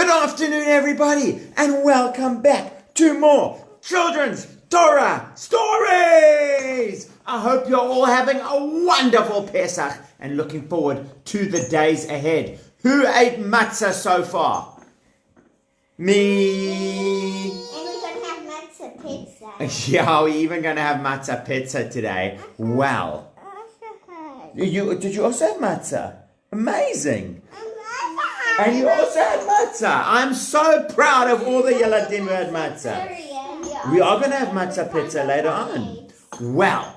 Good afternoon, everybody, and welcome back to more Children's Torah Stories. I hope you're all having a wonderful Pesach and looking forward to the days ahead. Who ate matzah so far? Me. And we're going to have matzah pizza. Yeah, we're even going to have matzah pizza today. Wow. Did you also have matzah? Amazing. And you also had matzah. I'm so proud of all the Yeladim who had matzah. We are going to have matzah pizza later on. Well,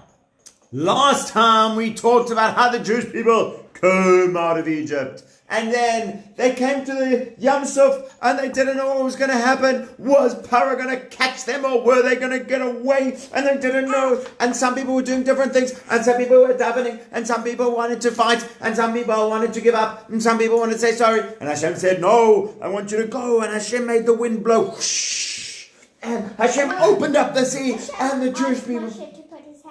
last time we talked about how the Jewish people came out of Egypt. And then they came to the Yam Suf and they didn't know what was going to happen. Was Paro going to catch them or were they going to get away? And they didn't know. And some people were doing different things. And some people were davening. And some people wanted to fight. And some people wanted to give up. And some people wanted to say sorry. And Hashem said, no, I want you to go. And Hashem made the wind blow. Whoosh. And Hashem opened up the sea. And the Jewish people...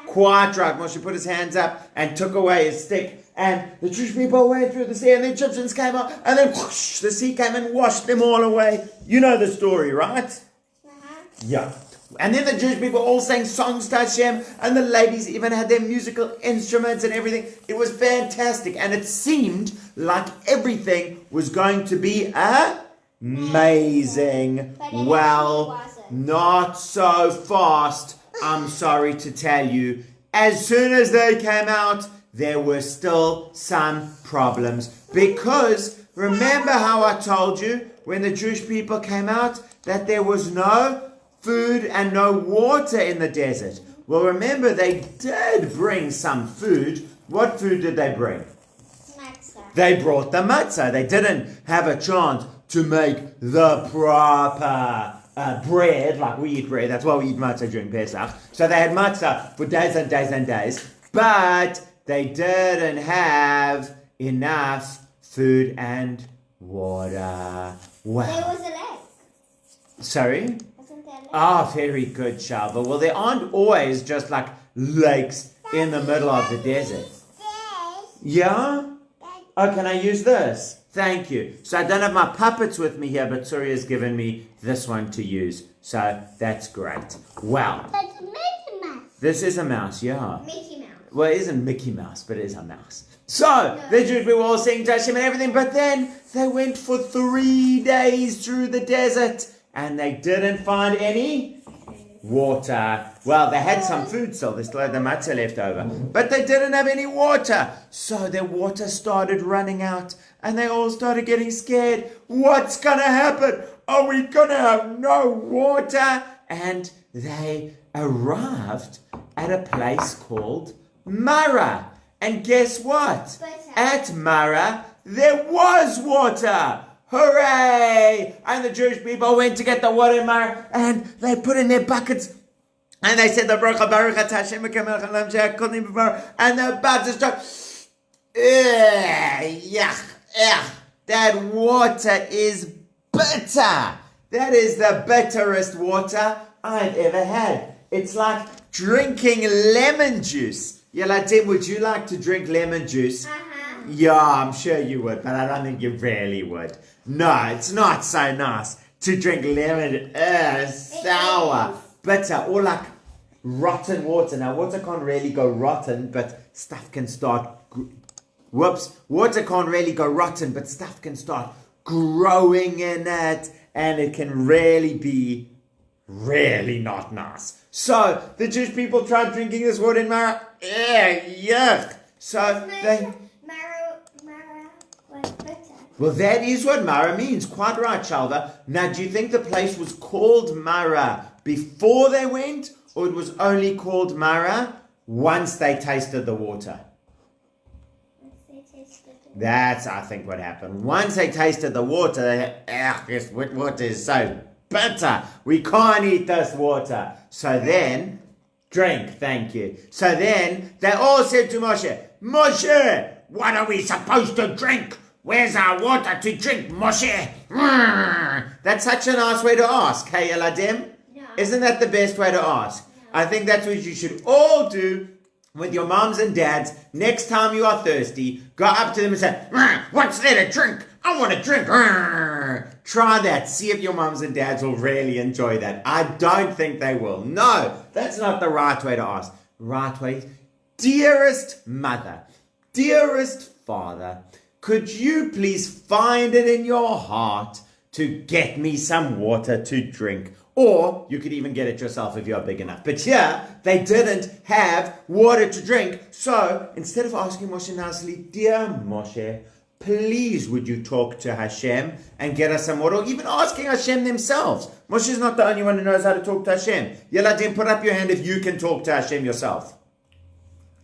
Quite right. Moshe put his hands up and took away his stick. And the Jewish people went through the sea and the Egyptians came out. And then whoosh, the sea came and washed them all away. You know the story, right? Uh-huh. Yeah. And then the Jewish people all sang songs to Hashem. And the ladies even had their musical instruments and everything. It was fantastic. And it seemed like everything was going to be amazing. Well, not so fast, I'm sorry to tell you. As soon as they came out, there were still some problems. Because remember how I told you when the Jewish people came out that there was no food and no water in the desert? Well, remember they did bring some food. What food did they bring? Matzah. They brought the matzah. They didn't have a chance to make the proper bread, like we eat bread. That's why we eat matzah during Pesach. So they had matzah for days and days and days. But they didn't have enough food and water. Wow. There was a lake. Sorry? Wasn't there a lake? Ah, very good, Shalva. Well, there aren't always just like lakes in the middle of the desert. Yeah? Oh, can I use this? Thank you. So I don't have my puppets with me here, but Suri has given me this one to use. So that's great. Wow. That's a Mickey Mouse. This is a mouse, yeah. Mickey Mouse. Well, it isn't Mickey Mouse, but it is a mouse. So, the Jewish people were all singing to Hashem and everything, but then they went for 3 days through the desert, and they didn't find any water. Well, they had some food still. They still had the matzah left over. But they didn't have any water. So their water started running out, and they all started getting scared. What's going to happen? Are we going to have no water? And they arrived at a place called Mara. And guess what? At Mara, there was water. Hooray! And the Jewish people went to get the water in Mara, and they put in their buckets. And they said the bracha Baruch Atah Hashem Elokeinu melech haolam she'akol nivra b'dvaro. And they're about to start. That water is bitter. That is the bitterest water I've ever had. It's like drinking lemon juice. Yeladim, would you like to drink lemon juice? Uh-huh. Yeah, I'm sure you would, but I don't think you really would. No, it's not so nice to drink lemon. Sour, bitter, or like rotten water. Now, water can't really go rotten, but stuff can start... Water can't really go rotten, but stuff can start growing in it, and it can really be really not nice. So, the Jewish people tried drinking this water in Mara. Yuck. So, they... Mara was bitter. Well, that is what Mara means. Quite right, Shalva. Now, do you think the place was called Mara before they went, or it was only called Mara once they tasted the water? That's, I think, what happened. Once they tasted the water, they said, this water is so bitter. We can't eat this water. So then, drink, thank you. So then, they all said to Moshe, Moshe, what are we supposed to drink? Where's our water to drink, Moshe? That's such a nice way to ask, hey, Eladim? No. Isn't that the best way to ask? No. I think that's what you should all do with your moms and dads. Next time you are thirsty, go up to them and say, what's there to drink? I want to drink. Try that. See if your mums and dads will really enjoy that. I don't think they will. No, that's not the right way to ask. Right way is, dearest mother, dearest father, could you please find it in your heart to get me some water to drink? Or you could even get it yourself if you're big enough. But here, they didn't have water to drink. So instead of asking Moshe nicely, dear Moshe, please would you talk to Hashem and get us some water? Or even asking Hashem themselves. Moshe's not the only one who knows how to talk to Hashem. Yeladim, put up your hand if you can talk to Hashem yourself.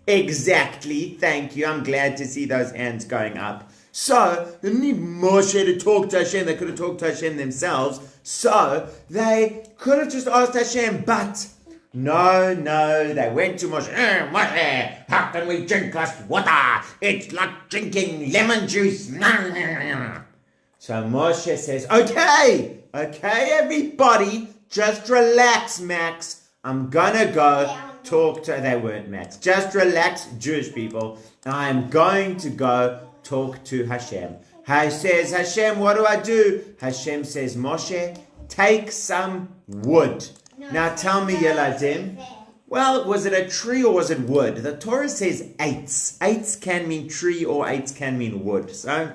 Exactly. Thank you. I'm glad to see those hands going up. So, they didn't need Moshe to talk to Hashem. They could have talked to Hashem themselves. So, they could have just asked Hashem. But, no, they went to Moshe. Moshe, how can we drink this water? It's like drinking lemon juice. So, Moshe says, okay, everybody, just relax, Max. I'm gonna go talk to... They weren't Max. Just relax, Jewish people. I'm going to go talk to Hashem. He says, Hashem, what do I do? Hashem says, Moshe, take some wood. Now tell me, Yeladim. Well, was it a tree or was it wood? The Torah says eitz. Eitz can mean tree or eitz can mean wood. So,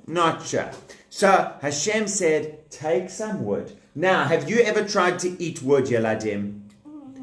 not sure. So Hashem said, take some wood. Now, have you ever tried to eat wood, Yeladim?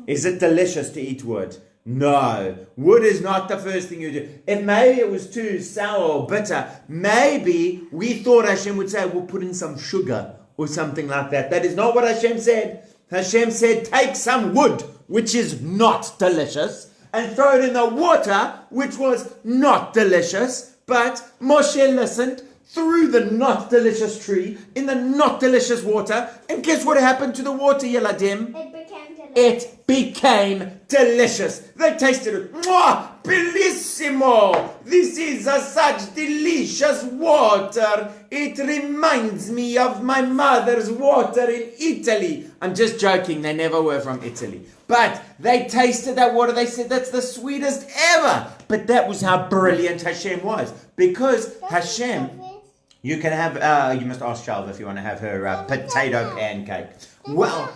Is it delicious to eat wood? No, wood is not the first thing you do. If maybe it was too sour or bitter, maybe we thought Hashem would say, we'll put in some sugar or something like that. That is not what Hashem said. Hashem said, take some wood, which is not delicious, and throw it in the water, which was not delicious. But Moshe listened, threw the not delicious tree in the not delicious water, and guess what happened to the water, Yeladim? It became delicious. They tasted it. Mwah! Bellissimo! This is such delicious water. It reminds me of my mother's water in Italy. I'm just joking. They never were from Italy. But they tasted that water. They said that's the sweetest ever. But that was how brilliant Hashem was. Because Hashem... You can have... you must ask Shalva if you want to have her potato pancake. Well...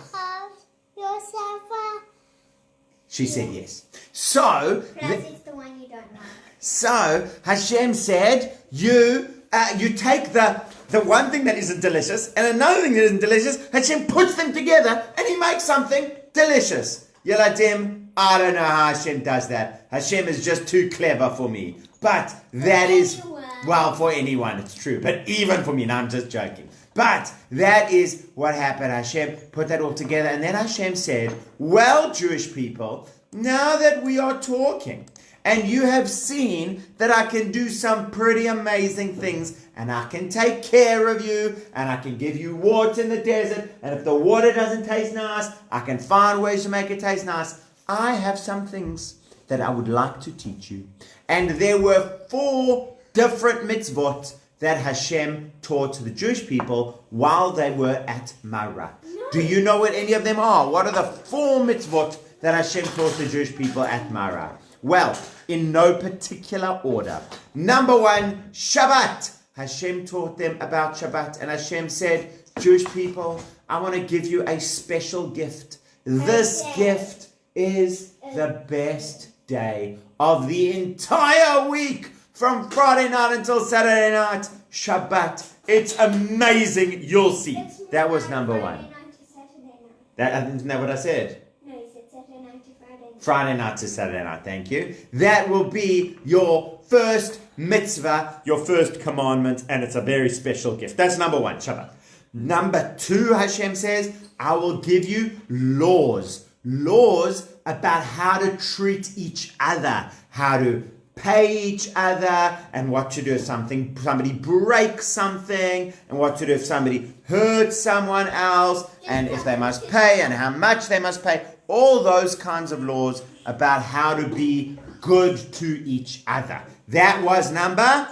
She said yes. So... it's the one you don't know. So, Hashem said, you take the one thing that isn't delicious and another thing that isn't delicious, Hashem puts them together and he makes something delicious. Yeladim, I don't know how Hashem does that. Hashem is just too clever for me. But that is, well, for anyone, it's true. But even for me, now I'm just joking. But that is what happened. Hashem put that all together. And then Hashem said, well, Jewish people, now that we are talking, and you have seen that I can do some pretty amazing things, and I can take care of you, and I can give you water in the desert, and if the water doesn't taste nice, I can find ways to make it taste nice. I have some things that I would like to teach you. And there were 4 different mitzvot that Hashem taught to the Jewish people while they were at Marah. No. Do you know what any of them are? What are the 4 mitzvot that Hashem taught the Jewish people at Marah? Well, in no particular order. Number 1, Shabbat. Hashem taught them about Shabbat, and Hashem said, Jewish people, I want to give you a special gift. This gift is the best day of the entire week. From Friday night until Saturday night, Shabbat. It's amazing. You'll see. That was number 1. Friday night to Saturday night. Isn't that what I said? No, you said Saturday night to Friday night. Friday night to Saturday night, thank you. That will be your first mitzvah, your first commandment, and it's a very special gift. That's number 1, Shabbat. Number 2, Hashem says, I will give you laws. Laws about how to treat each other, how to pay each other, and what to do if somebody breaks something, and what to do if somebody hurts someone else, and if they must pay, and how much they must pay. All those kinds of laws about how to be good to each other. That was number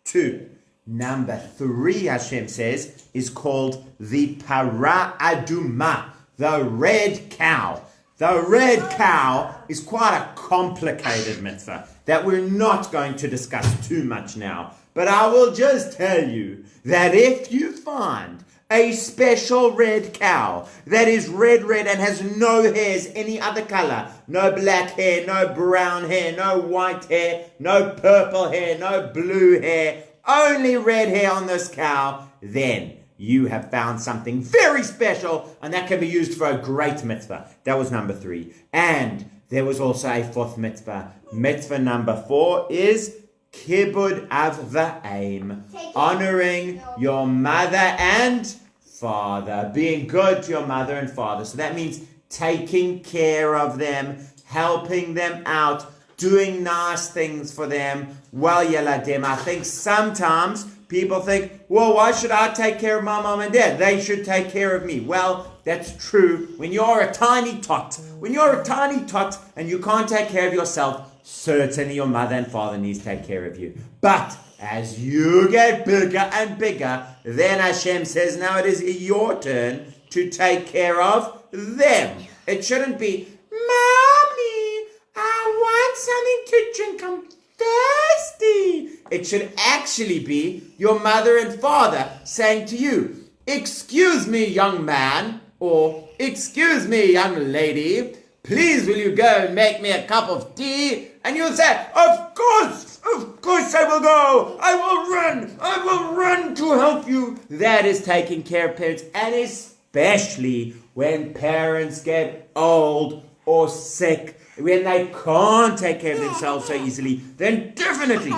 2. Number 3, Hashem says, is called the Para Aduma, the red cow. The red cow is quite a complicated mitzvah that we're not going to discuss too much now. But I will just tell you that if you find a special red cow that is red and has no hairs any other color, no black hair, no brown hair, no white hair, no purple hair, no blue hair, only red hair on this cow, then you have found something very special, and that can be used for a great mitzvah. That was number 3. And there was also a 4th mitzvah. Mitzvah number 4 is Kibud Av Va'em, honoring your mother and father, being good to your mother and father. So that means taking care of them, helping them out, doing nice things for them. Well, Yeladim, I think sometimes people think, well, why should I take care of my mom and dad? They should take care of me. Well, that's true. When you're a tiny tot, and you can't take care of yourself, certainly your mother and father needs to take care of you. But as you get bigger and bigger, then Hashem says, now it is your turn to take care of them. It shouldn't be, Mommy, I want something to drink. I'm thirsty. It should actually be your mother and father saying to you, excuse me, young man, or excuse me, young lady, please will you go and make me a cup of tea? And you'll say, of course I will go. I will run to help you. That is taking care of parents, and especially when parents get old or sick, when they can't take care of themselves so easily, then definitely,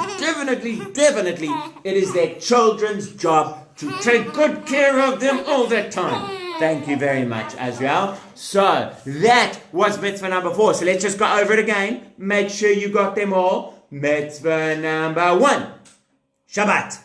it is their children's job to take good care of them all the time. Thank you very much, Azrael. So, that was mitzvah number 4. So let's just go over it again. Make sure you got them all. Mitzvah number 1, Shabbat.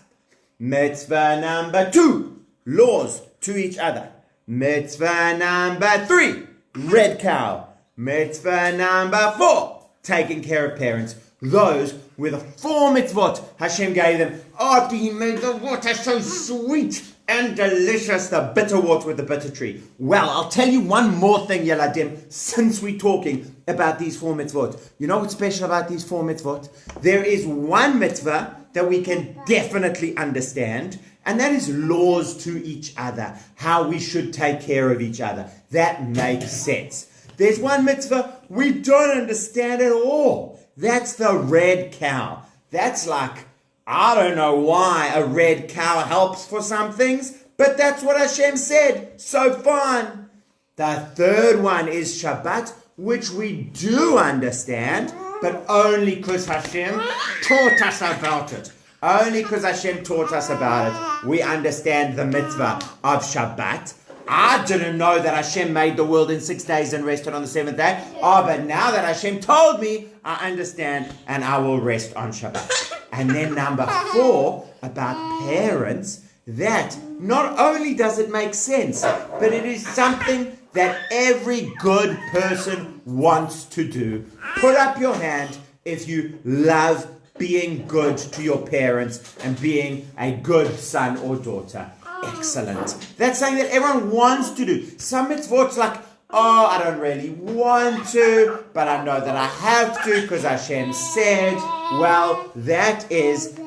Mitzvah number 2, laws to each other. Mitzvah number 3, red cow. Mitzvah number 4, taking care of parents. Those were the 4 mitzvot Hashem gave them after He made the water so sweet and delicious, the bitter water with the bitter tree. Well, I'll tell you one more thing, Yeladim, since we're talking about these 4 mitzvot. You know what's special about these 4 mitzvot? There is one mitzvah that we can definitely understand, and that is laws to each other, how we should take care of each other. That makes sense. There's one mitzvah we don't understand at all. That's the red cow. That's like, I don't know why a red cow helps for some things, but that's what Hashem said. So fine. The 3rd one is Shabbat, which we do understand, but only because Hashem taught us about it. Only because Hashem taught us about it, we understand the mitzvah of Shabbat. I didn't know that Hashem made the world in 6 days and rested on the 7th day. But now that Hashem told me, I understand, and I will rest on Shabbat. And then number 4, about parents, that not only does it make sense, but it is something that every good person wants to do. Put up your hand if you love being good to your parents and being a good son or daughter. Excellent. That's something that everyone wants to do. Some mitzvot like, oh, I don't really want to, but I know that I have to because Hashem said. Well, that is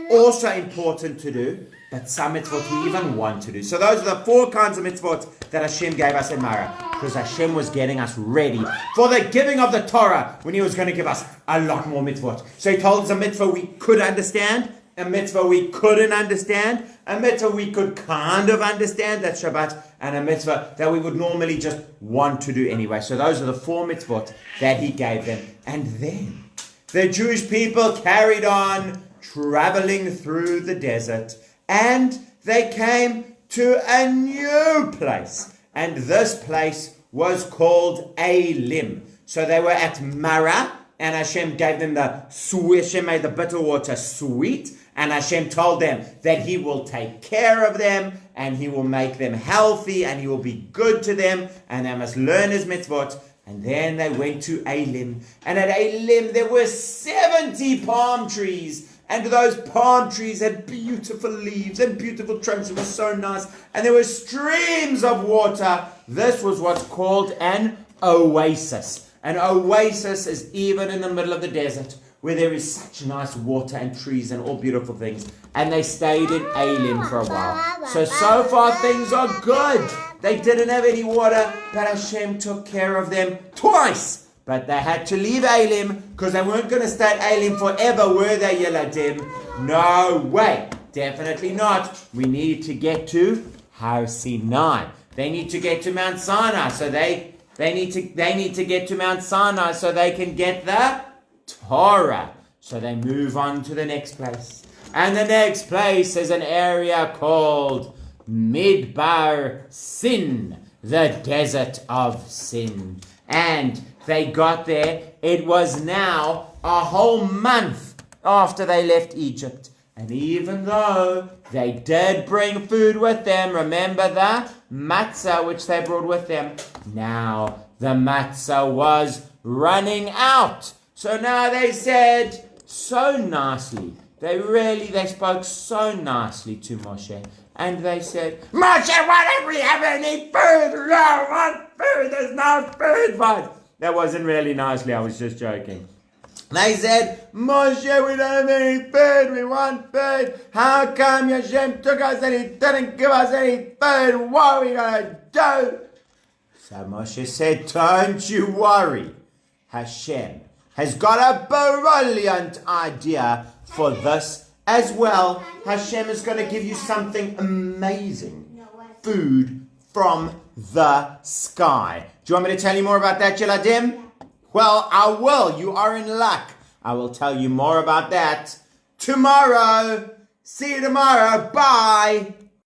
also important to do, but some mitzvot we even want to do. So those are the 4 kinds of mitzvot that Hashem gave us in Mara, because Hashem was getting us ready for the giving of the Torah when He was going to give us a lot more mitzvot. So He told us a mitzvah we could understand, a mitzvah we couldn't understand, a mitzvah we could kind of understand, that's Shabbat, and a mitzvah that we would normally just want to do anyway. So those are the 4 mitzvot that He gave them. And then the Jewish people carried on traveling through the desert, and they came to a new place. And this place was called Elim. So they were at Marah, and Hashem gave them Hashem made the bitter water sweet, and Hashem told them that He will take care of them, and He will make them healthy, and He will be good to them, and they must learn His mitzvot. And then they went to Elim, and at Elim there were 70 palm trees, and those palm trees had beautiful leaves and beautiful trunks. It was so nice, and there were streams of water. This was what's called an oasis. An oasis is even in the middle of the desert, where there is such nice water and trees and all beautiful things. And they stayed in Elim for a while. So far things are good. They didn't have any water, but Hashem took care of them twice. But they had to leave Elim because they weren't going to stay at Elim forever, were they, Yeladim? No way. Definitely not. We need to get to Har Sinai. They need to get to Mount Sinai. So they need to get to Mount Sinai so they can get the Torah. So they move on to the next place. And the next place is an area called Midbar Sin, the desert of sin. And they got there. It was now a whole month after they left Egypt. And even though they did bring food with them, remember the matzah which they brought with them, now the matzah was running out. So now they said so nicely, they spoke so nicely to Moshe. And they said, Moshe, why don't we have any food? We don't want food. There's no food. But that wasn't really nicely. I was just joking. They said, Moshe, we don't have any food. We want food. How come Hashem took us and he didn't give us any food? What are we going to do? So Moshe said, don't you worry. Hashem has got a brilliant idea for this as well. Hashem is going to give you something amazing. Food from the sky. Do you want me to tell you more about that, Yeladim? Well, I will. You are in luck. I will tell you more about that tomorrow. See you tomorrow. Bye.